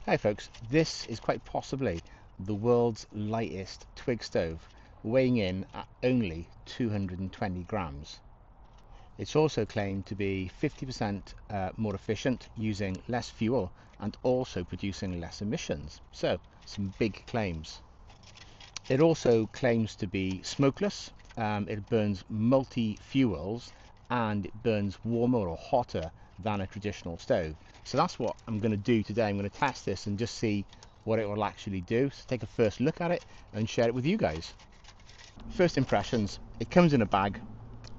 Hi folks, this is quite possibly the world's lightest twig stove, weighing in at only 220 grams. It's also claimed to be 50% more efficient, using less fuel and also producing less emissions. So, some big claims. It also claims to be smokeless. It burns multi-fuels and it burns warmer or hotter than a traditional stove. So that's what I'm going to do today. I'm going to test this and just see what it will actually do. So take a first look at it and share it with you guys. First impressions, it comes in a bag,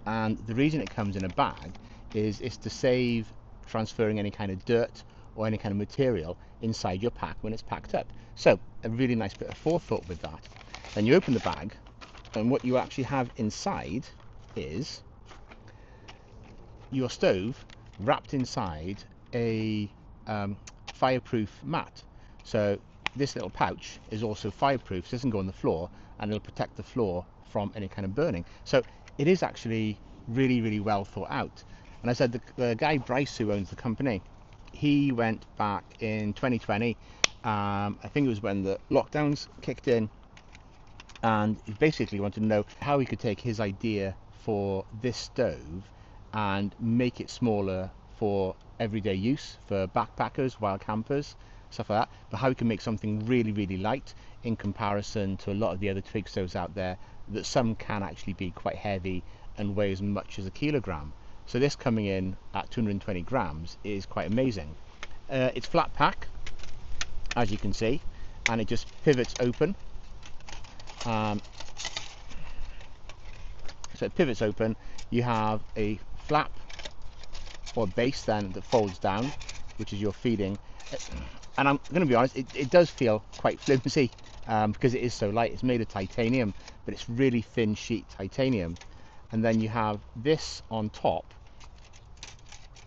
and the reason it comes in a bag is to save transferring any kind of dirt or any kind of material inside your pack when it's packed up. So a really nice bit of forethought with that. Then you open the bag, and what you actually have inside is your stove wrapped inside a fireproof mat. So this little pouch is also fireproof, so it doesn't go on the floor, and it'll protect the floor from any kind of burning. So it is actually really well thought out. And I said the guy Bryce, who owns the company, he went back in 2020. I think it was when the lockdowns kicked in, and he basically wanted to know how he could take his idea for this stove and make it smaller for everyday use for backpackers, wild campers, stuff like that, but how he can make something really light in comparison to a lot of the other twig stoves out there, that some can actually be quite heavy and weigh as much as a kilogram. So this coming in at 220 grams is quite amazing. It's flat pack, as you can see, and it just pivots open. So it pivots open. You have a flap or base then that folds down, which is your feeding. And I'm going to be honest, it does feel quite flimsy because it is so light. It's made of titanium, but it's really thin sheet titanium. And then you have this on top,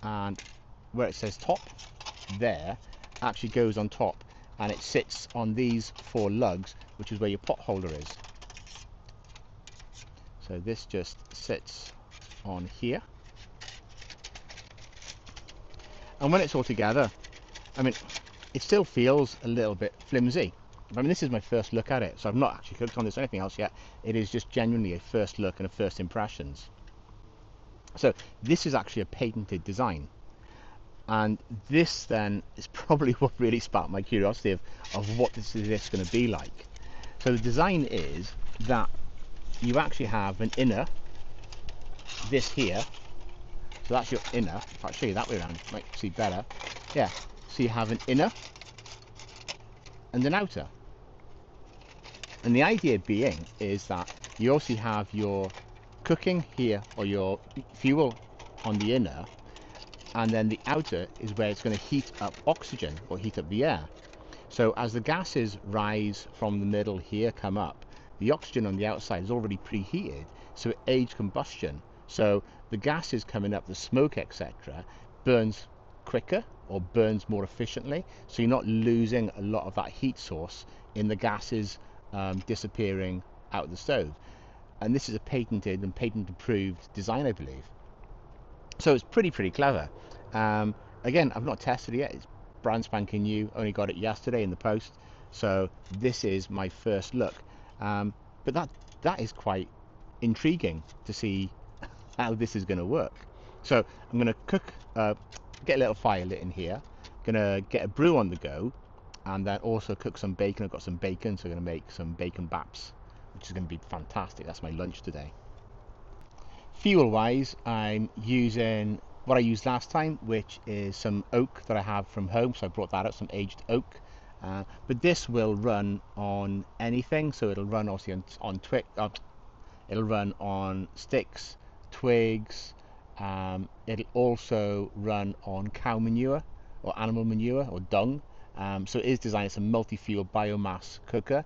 and where it says top there actually goes on top, and it sits on these 4 lugs, which is where your pot holder is. So this just sits on here, and when it's all together, I mean, it still feels a little bit flimsy. I mean, this is my first look at it, so I've not actually cooked on this or anything else yet. It is just genuinely a first look and a first impressions. So this is actually a patented design, and this then is probably what really sparked my curiosity of what this is going to be like. So the design is that you actually have an inner, this here, so that's your inner. If I show you that way around, you might see better. Yeah, so you have an inner and an outer. And the idea being is that you also have your cooking here, or your fuel on the inner, and then the outer is where it's going to heat up oxygen or heat up the air. So as the gases rise from the middle here, come up, the oxygen on the outside is already preheated, so it aids combustion. So the gases coming up, the smoke, etc., burns quicker or burns more efficiently, so you're not losing a lot of that heat source in the gases disappearing out of the stove. And this is a patented and patent approved design, I believe. So it's pretty clever. Again, I've not tested it yet. It's brand spanking new, only got it yesterday in the post, so this is my first look. But that is quite intriguing to see how this is going to work. So I'm going to cook, get a little fire lit in here, gonna get a brew on the go, and then also cook some bacon. I've got some bacon, so I'm going to make some bacon baps, which is going to be fantastic. That's my lunch today. Fuel wise, I'm using what I used last time, which is some oak that I have from home, so I brought that out, some aged oak. But this will run on anything, so it'll run obviously on it'll run on sticks, twigs. It'll also run on cow manure or animal manure or dung. So it is designed as a multi-fuel biomass cooker.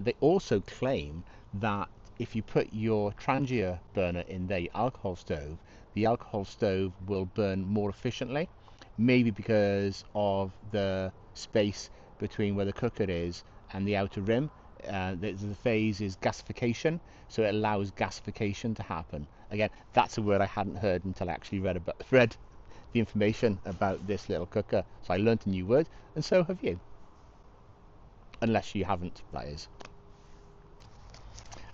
They also claim that if you put your Trangia burner in the alcohol stove, the alcohol stove will burn more efficiently, maybe because of the space between where the cooker is and the outer rim. The phase is gasification, so it allows gasification to happen. Again, that's a word I hadn't heard until I actually read the information about this little cooker, so I learned a new word, and so have you. unless you haven't, that is.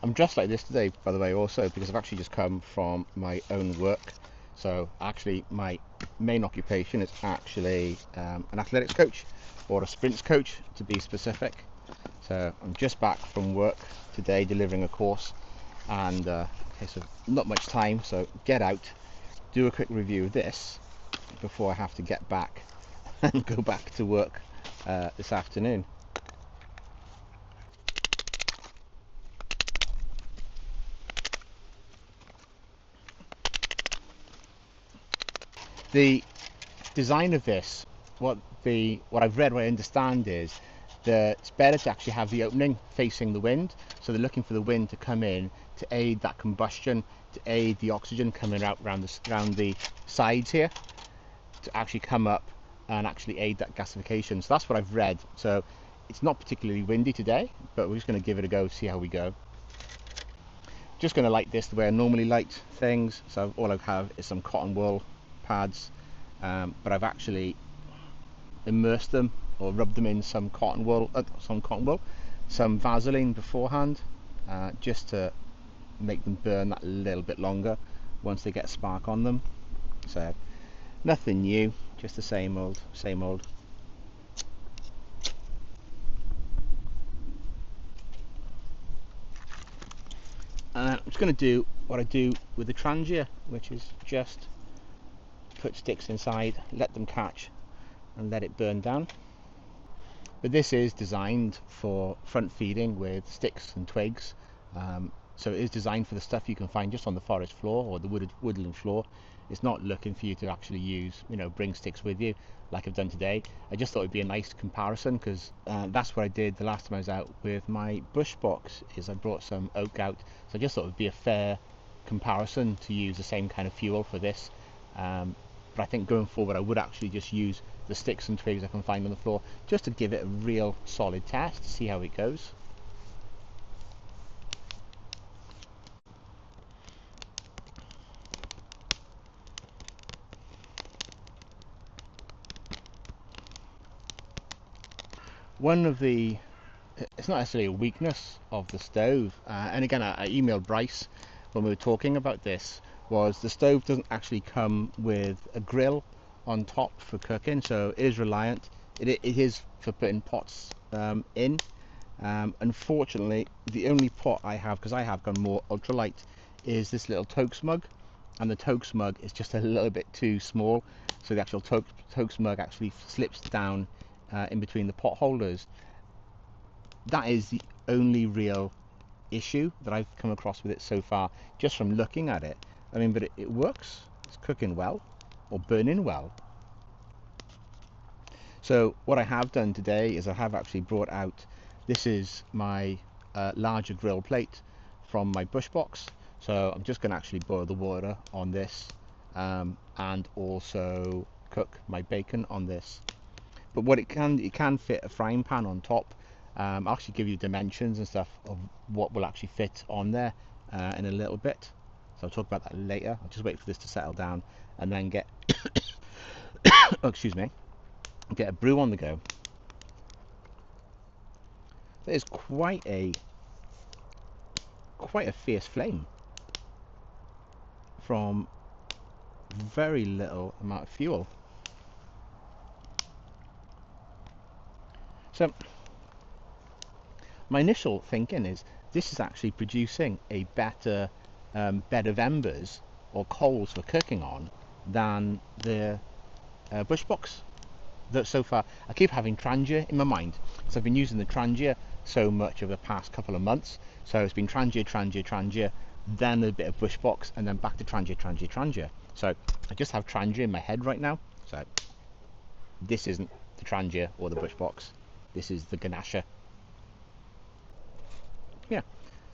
I'm dressed like this today, by the way, also because I've actually just come from my own work. So actually my main occupation is actually an athletics coach, or a sprints coach to be specific. So I'm just back from work today delivering a course, and okay, so not much time, so get out, do a quick review of this before I have to get back and go back to work this afternoon. The design of this, what I've read, what I understand is that it's better to actually have the opening facing the wind. So they're looking for the wind to come in to aid that combustion, to aid the oxygen coming out around the sides here, to actually come up and actually aid that gasification. So that's what I've read. So it's not particularly windy today, but we're just going to give it a go, see how we go. Just going to light this the way I normally light things. So all I have is some cotton wool pads, but I've actually immersed them or rubbed them in some some Vaseline beforehand, just to make them burn that little bit longer once they get a spark on them. So nothing new, just the same old. And I'm just going to do what I do with the Trangia, which is just put sticks inside, let them catch and let it burn down. But this is designed for front feeding with sticks and twigs, so it is designed for the stuff you can find just on the forest floor or the woodland floor. It's not looking for you to actually use, bring sticks with you like I've done today. I just thought it'd be a nice comparison, because that's what I did the last time I was out with my bush box, is I brought some oak out. So I just thought it'd be a fair comparison to use the same kind of fuel for this. But I think going forward I would actually just use the sticks and twigs I can find on the floor, just to give it a real solid test, see how it goes. It's not necessarily a weakness of the stove, and again I emailed Bryce when we were talking about this, was the stove doesn't actually come with a grill on top for cooking, so it is reliant. It is for putting pots in. Unfortunately, the only pot I have, because I have gone more ultralight, is this little Tokes mug, and the Tokes mug is just a little bit too small, so the actual Tokes mug actually slips down in between the pot holders. That is the only real issue that I've come across with it so far, just from looking at it. I mean, but it works. It's cooking well, or burning well. So what I have done today is I have actually brought out, this is my larger grill plate from my bush box. So I'm just going to actually boil the water on this, and also cook my bacon on this. But what it can fit a frying pan on top. I'll actually give you dimensions and stuff of what will actually fit on there in a little bit. So I'll talk about that later. I'll just wait for this to settle down and then get oh, excuse me, get a brew on the go. There's quite a fierce flame from very little amount of fuel. So my initial thinking is this is actually producing a better bed of embers or coals for cooking on than the bush box. That so far I keep having Trangia in my mind, so I've been using the Trangia so much over the past couple of months. So it's been Trangia, then a bit of bush box, and then back to Trangia. So I just have Trangia in my head right now. So this isn't the Trangia or the bush box. This is the Ganesha. Yeah,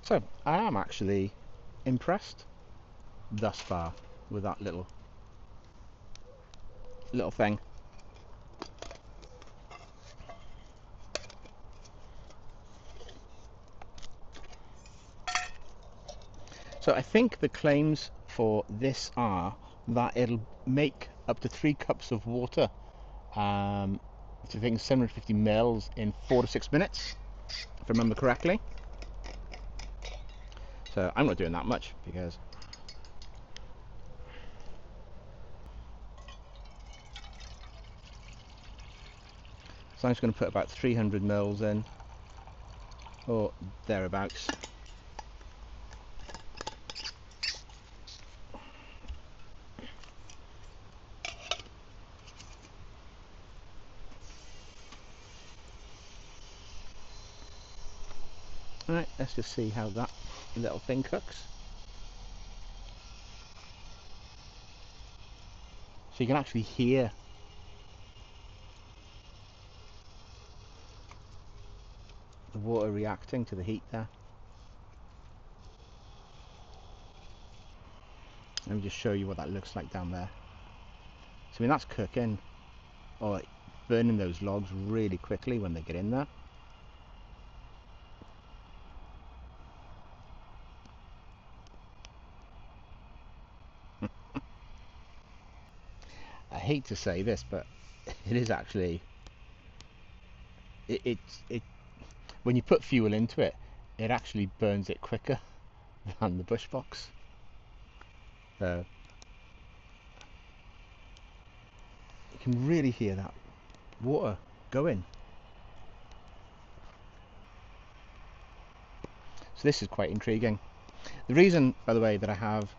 so I am actually impressed thus far with that little thing. So I think the claims for this are that it'll make up to 3 cups of water, I think 750 mils in 4 to 6 minutes. if I remember correctly. So I'm not doing that much because so I'm just going to put about 300 mils in, or thereabouts. Alright, let's just see how that little thing cooks. So you can actually hear the water reacting to the heat there. Let me just show you what that looks like down there. So I mean that's cooking, or burning those logs really quickly when they get in there. I hate to say this, but it is actually it when you put fuel into it, it actually burns it quicker than the bush box. So you can really hear that water going. So this is quite intriguing. The reason, by the way, that I have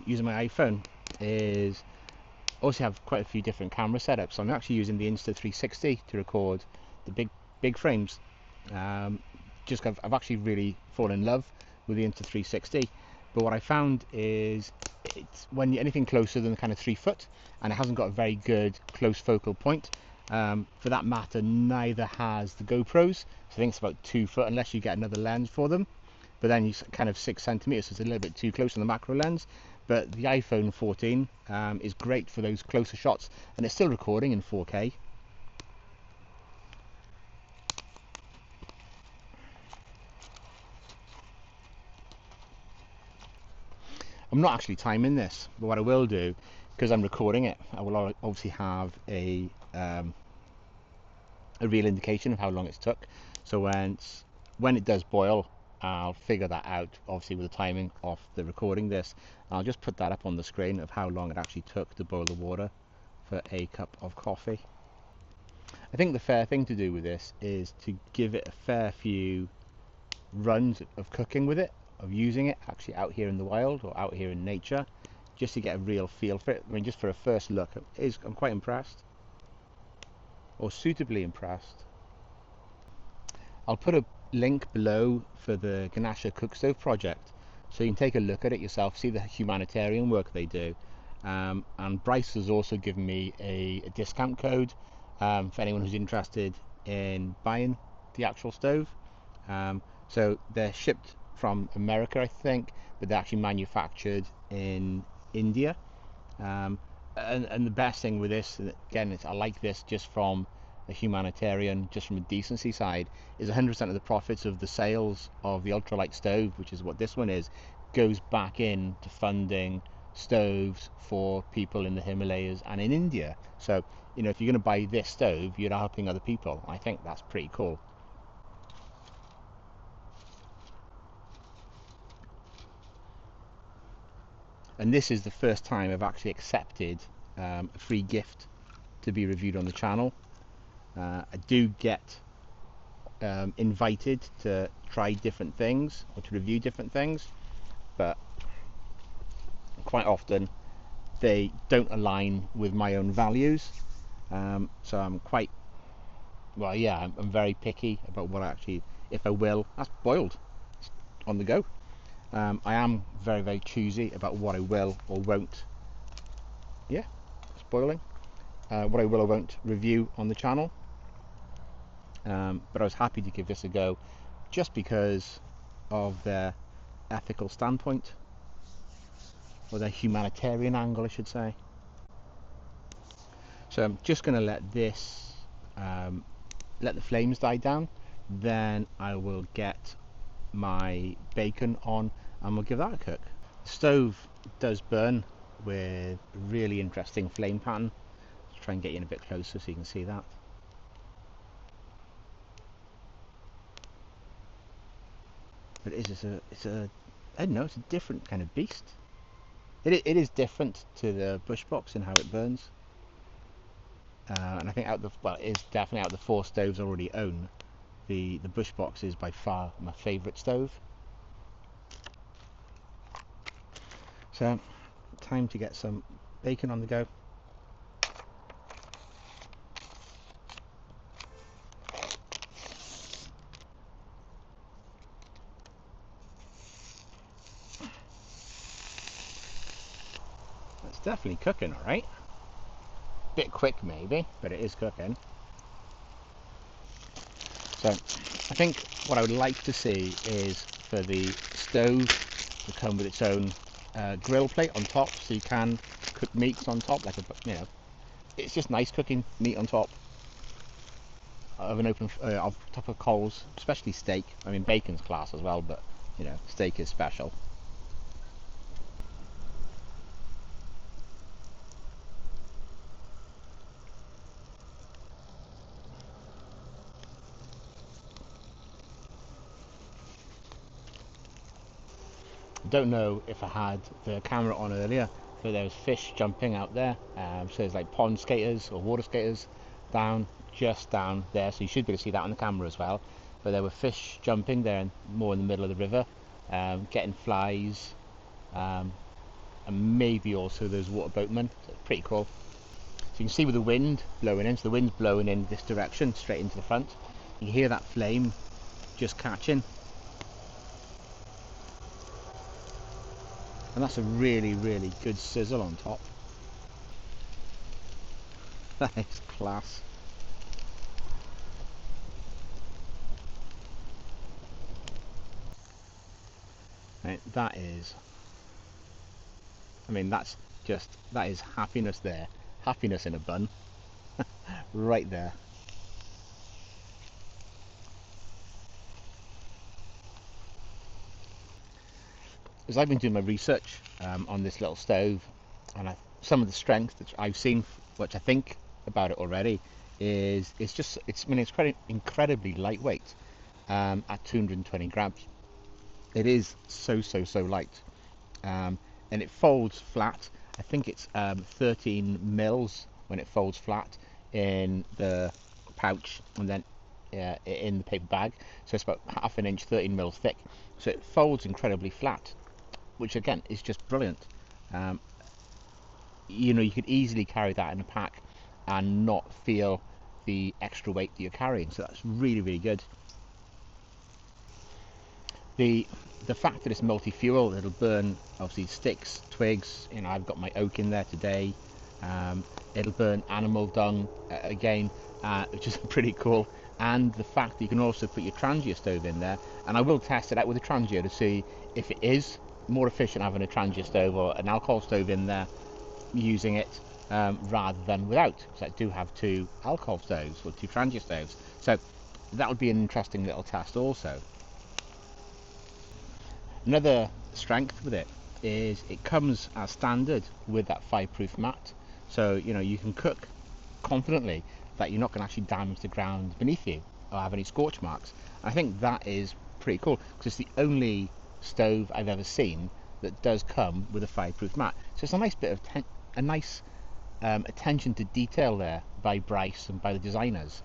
using my iPhone is I also have quite a few different camera setups. So I'm actually using the Insta360 to record the big frames. Just I've actually really fallen in love with the Insta360. But what I found is it's when anything closer than kind of 3 foot, and it hasn't got a very good close focal point. For that matter, neither has the GoPros. So I think it's about 2 foot unless you get another lens for them. But then you kind of 6 centimeters, so it's a little bit too close on the macro lens. But the iPhone 14 is great for those closer shots, and it's still recording in 4K. I'm not actually timing this, but what I will do, because I'm recording it, I will obviously have a real indication of how long it's took. So when it does boil, I'll figure that out, obviously with the timing of the recording this. I'll just put that up on the screen of how long it actually took to boil the water for a cup of coffee. I think the fair thing to do with this is to give it a fair few runs of cooking with it, of using it actually out here in the wild or out here in nature, just to get a real feel for it. I mean, just for a first look, I'm quite impressed, or suitably impressed. I'll put a link below for the Ganesha Cookstove Project, so you can take a look at it yourself, see the humanitarian work they do. And Bryce has also given me a discount code for anyone who's interested in buying the actual stove. So they're shipped from America, I think, but they're actually manufactured in India. And the best thing with this, again, I like this just from a humanitarian, just from a decency side, is 100% of the profits of the sales of the ultralight stove, which is what this one is, goes back into funding stoves for people in the Himalayas and in India. So, you know, if you're going to buy this stove, you're helping other people. I think that's pretty cool. And this is the first time I've actually accepted a free gift to be reviewed on the channel. I do get invited to try different things or to review different things, but quite often they don't align with my own values. So I'm quite, well, yeah, I'm very picky about what I actually, if I will, that's boiled, it's on the go. I am very, very choosy about what I will or won't, yeah, it's boiling, what I will or won't review on the channel. But I was happy to give this a go just because of their ethical standpoint, or their humanitarian angle, I should say. So I'm just going to let this, let the flames die down, then I will get my bacon on and we'll give that a cook. The stove does burn with a really interesting flame pattern. Let's try and get you in a bit closer so you can see that. but I don't know, it's a different kind of beast. It is different to the Bushbox in how it burns. And I think it is definitely out of the 4 stoves I already own, the Bushbox is by far my favourite stove. So, time to get some bacon on the go. It's definitely cooking, alright. Bit quick maybe, but it is cooking. So I think what I would like to see is for the stove to come with its own grill plate on top, so you can cook meats on top, like it's just nice cooking meat on top of an open on top of coals, especially steak. I mean, bacon's class as well, but steak is special. Don't know if I had the camera on earlier, but there was fish jumping out there. So there's like pond skaters or water skaters just down there, so you should be able to see that on the camera as well. But there were fish jumping there, and more in the middle of the river, getting flies, and maybe also those water boatmen. So it's pretty cool. So you can see with the wind blowing in, so the wind's blowing in this direction, straight into the front. You can hear that flame just catching. And that's a really, really good sizzle on top. That is class. Right, that is happiness there. Happiness in a bun. Right there. As I've been doing my research on this little stove, and some of the strengths that I've seen, which I think about it already, is it's incredibly lightweight at 220 grams. It is so light, and it folds flat. I think it's 13 mils when it folds flat in the pouch, and then in the paper bag. So it's about half an inch, 13 mils thick. So it folds incredibly flat, which again is just brilliant. You could easily carry that in a pack and not feel the extra weight that you're carrying, so that's really, really good. The fact that it's multi-fuel, it'll burn obviously sticks, twigs. I've got my oak in there today. It'll burn animal dung again, which is pretty cool. And the fact that you can also put your Trangia stove in there, and I will test it out with a Trangia to see if it is more efficient having a Trangia stove or an alcohol stove in there using it rather than without, because I do have 2 alcohol stoves or 2 Trangia stoves, so that would be an interesting little test also. Another strength with it is it comes as standard with that fireproof mat, so you can cook confidently that you're not going to actually damage the ground beneath you or have any scorch marks. And I think that is pretty cool, because it's the only stove I've ever seen that does come with a fireproof mat. So it's a nice bit of attention to detail there by Bryce and by the designers.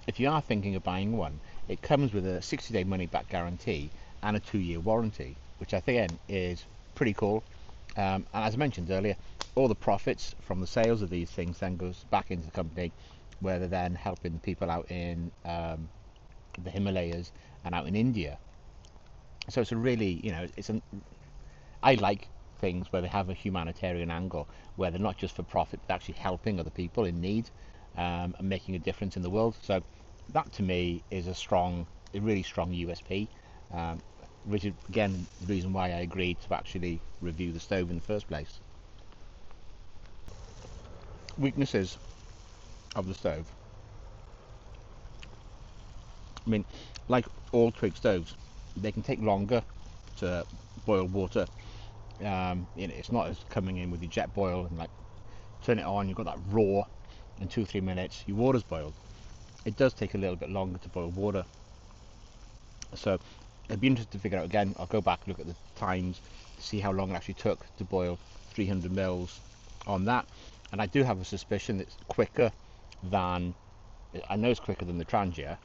If you are thinking of buying one, it comes with a 60-day money-back guarantee and a 2-year warranty, which I think again is pretty cool. And as I mentioned earlier, all the profits from the sales of these things then goes back into the company, where they're then helping people out in the Himalayas and out in India. So it's a really, I like things where they have a humanitarian angle, where they're not just for profit, but actually helping other people in need and making a difference in the world. So that to me is a really strong USP, which is again the reason why I agreed to actually review the stove in the first place. Weaknesses of the stove. I mean, like all twig stoves, they can take longer to boil water. It's not as coming in with your jet boil and like turn it on, you've got that raw, in 2 or 3 minutes your water's boiled. It does take a little bit longer to boil water. So it'd be interesting to figure out again. I'll go back and look at the times to see how long it actually took to boil 300 mils on that. And I do have a suspicion it's quicker than, I know it's quicker than the Trangia,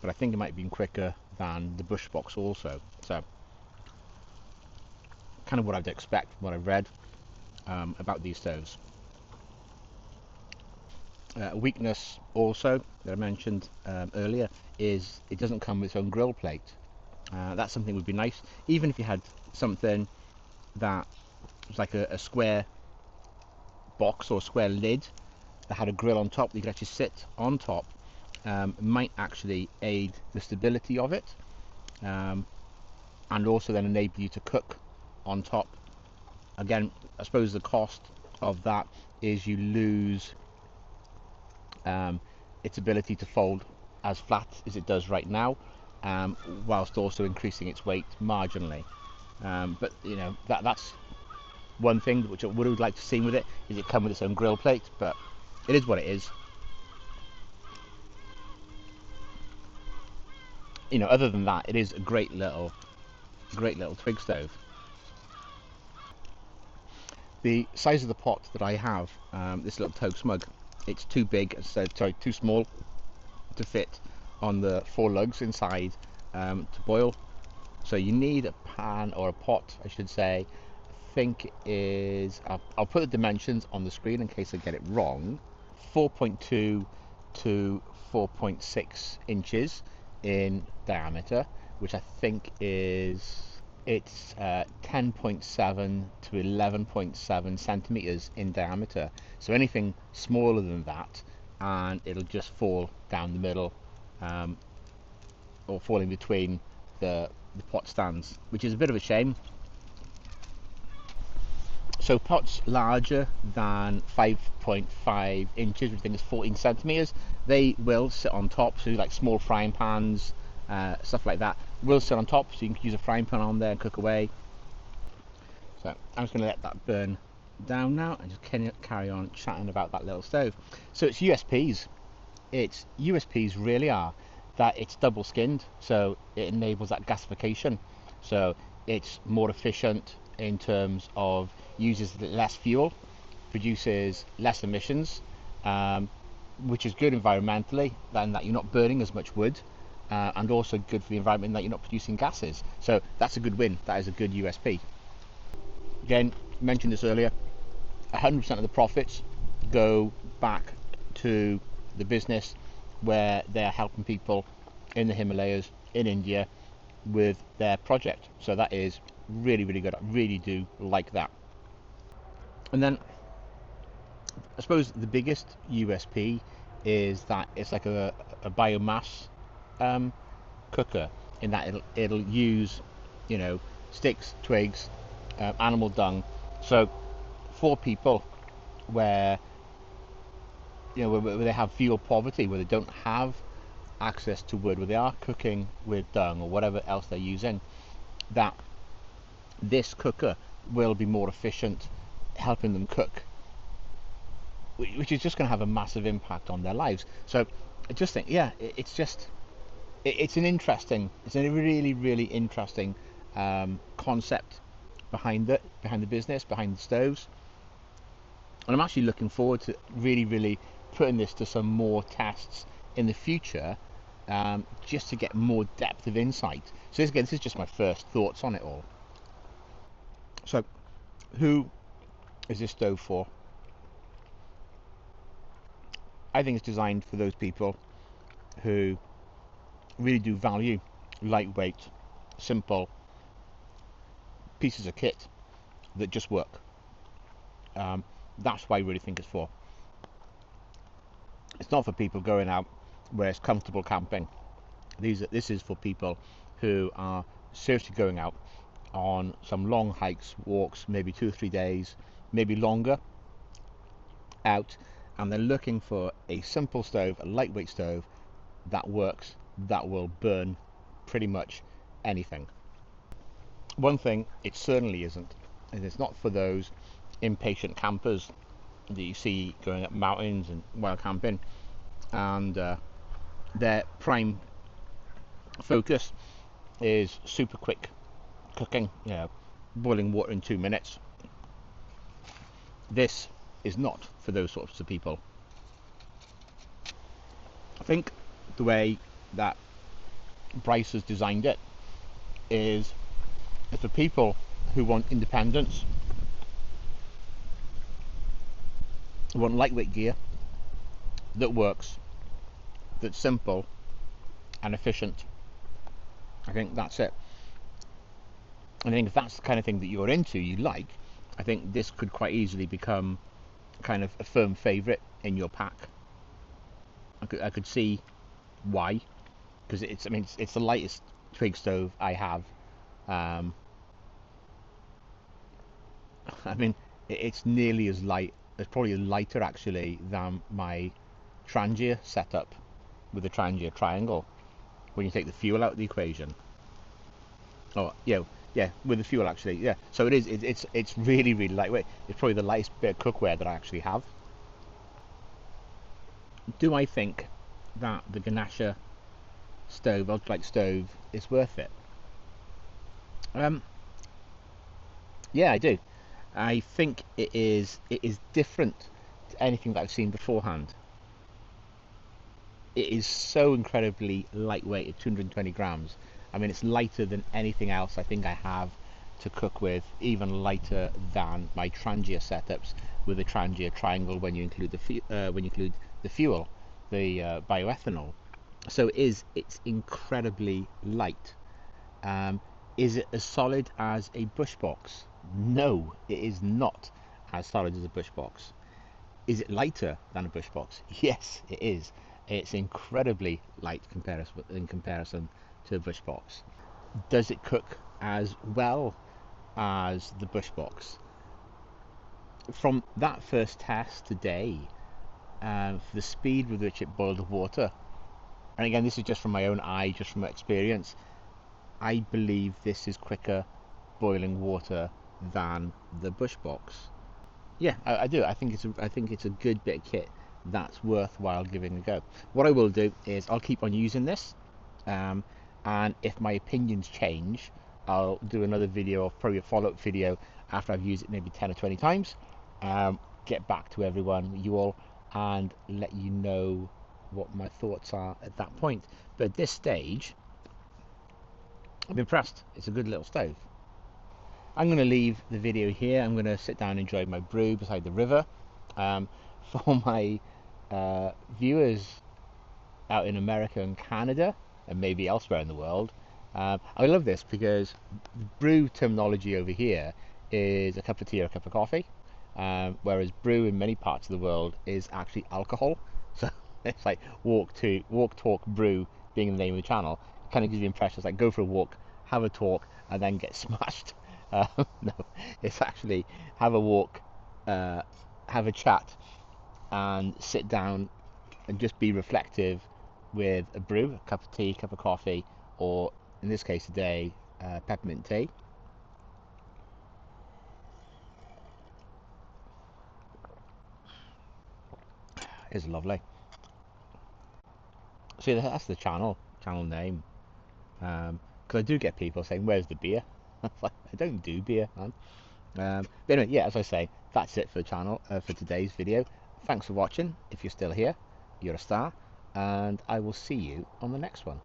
but I think it might have been quicker than the Bushbox also. So kind of what I'd expect from what I've read about these stoves. A weakness also that I mentioned earlier is it doesn't come with its own grill plate. That's something that would be nice, even if you had something that was like a square box or square lid that had a grill on top that you could actually sit on top. Might actually aid the stability of it, and also then enable you to cook on top. Again, I suppose the cost of that is you lose its ability to fold as flat as it does right now, whilst also increasing its weight marginally. But you know, that's one thing which I would like to see with it, is it come with its own grill plate, but it is what it is. You know, other than that, it is a great little twig stove. The size of the pot that I have, this little toast mug, it's too big, sorry, too small to fit on the 4 lugs inside to boil. So you need a pan, or a pot I should say. I think it is, I'll put the dimensions on the screen in case I get it wrong, 4.2 to 4.6 inches in diameter, which I think is, it's 10.7 to 11.7 centimeters in diameter. So anything smaller than that and it'll just fall down the middle, or fall in between the pot stands, which is a bit of a shame. So pots larger than 5.5 inches, which I think is 14 centimeters, they will sit on top. So like small frying pans, stuff like that, will sit on top, so you can use a frying pan on there and cook away. So I'm just going to let that burn down now and just carry on chatting about that little stove. So its USPs really are that it's double skinned, so it enables that gasification. So it's more efficient in terms of uses less fuel, produces less emissions, which is good environmentally, and that you're not burning as much wood, and also good for the environment that you're not producing gases. So that's a good win. That is a good USP. Again, mentioned this earlier, 100% of the profits go back to the business where they're helping people in the Himalayas, in India, with their project. So that is really, really good. I really do like that. And then I suppose the biggest USP is that it's like a biomass cooker, in that it'll use, you know, sticks, twigs, animal dung. So for people where, you know, where they have fuel poverty, where they don't have access to wood, where they are cooking with dung or whatever else they're using, that this cooker will be more efficient helping them cook, which is just going to have a massive impact on their lives. So I just think, yeah, it's a really, really interesting concept behind the business, behind the stoves. And I'm actually looking forward to really, really putting this to some more tests in the future, just to get more depth of insight. So this is just my first thoughts on it all. So who is this stove for? I think it's designed for those people who really do value lightweight, simple pieces of kit that just work. That's what I really think it's for. It's not for people going out where it's comfortable camping. This is for people who are seriously going out on some long hikes, walks, maybe 2 or 3 days, maybe longer out, and they're looking for a simple stove, a lightweight stove that works, that will burn pretty much anything. One thing it certainly isn't, and it's not for those impatient campers that you see going up mountains and while camping, and their prime focus is super quick cooking, boiling water in 2 minutes. This is not for those sorts of people. I think the way that Bryce has designed it is for people who want independence, who want lightweight gear that works, that's simple and efficient. I think that's it. I think if that's the kind of thing that you're into, you like, I think this could quite easily become kind of a firm favourite in your pack. I could see why, because it's the lightest twig stove I have. It's nearly as light, it's probably lighter actually than my Trangia setup with the Trangia triangle when you take the fuel out of the equation. Oh yeah, with the fuel actually, yeah. So it's really lightweight. It's probably the lightest bit of cookware that I actually have. Do I think that the Ganesha stove, ultralight stove, is worth it? Yeah, I do. I think it is different to anything that I've seen beforehand. It is so incredibly lightweight at 220 grams. I mean, it's lighter than anything else I think I have to cook with, even lighter than my Trangia setups with the Trangia triangle when you include the fuel, the bioethanol. So it's incredibly light. Is it as solid as a bush box? No, it is not as solid as a bush box. Is it lighter than a bush box? Yes, it is. It's incredibly light in comparison to a bush box. Does it cook as well as the bush box? From that first test today, for the speed with which it boiled the water, and again, this is just from my own eye, just from my experience, I believe this is quicker boiling water than the bush box. Yeah, I do. I think it's a good bit of kit that's worthwhile giving a go. What I will do is I'll keep on using this, and if my opinions change, I'll do another video, or probably a follow-up video after I've used it maybe 10 or 20 times. Get back to everyone, you all, and let you know what my thoughts are at that point. But at this stage, I'm impressed. It's a good little stove. I'm going to leave the video here. I'm going to sit down and enjoy my brew beside the river. For my viewers out in America and Canada, and maybe elsewhere in the world, I love this because brew terminology over here is a cup of tea or a cup of coffee, whereas brew in many parts of the world is actually alcohol. So it's like walk, talk, brew being the name of the channel. It kind of gives you the impression it's like go for a walk, have a talk, and then get smashed. No, it's actually have a walk, have a chat, and sit down and just be reflective with a brew, a cup of tea, cup of coffee, or in this case today, peppermint tea. It's lovely. See, that's the channel name. Because I do get people saying, "Where's the beer?" I don't do beer, man. But anyway, yeah, as I say, that's it for the channel for today's video. Thanks for watching. If you're still here, you're a star, and I will see you on the next one.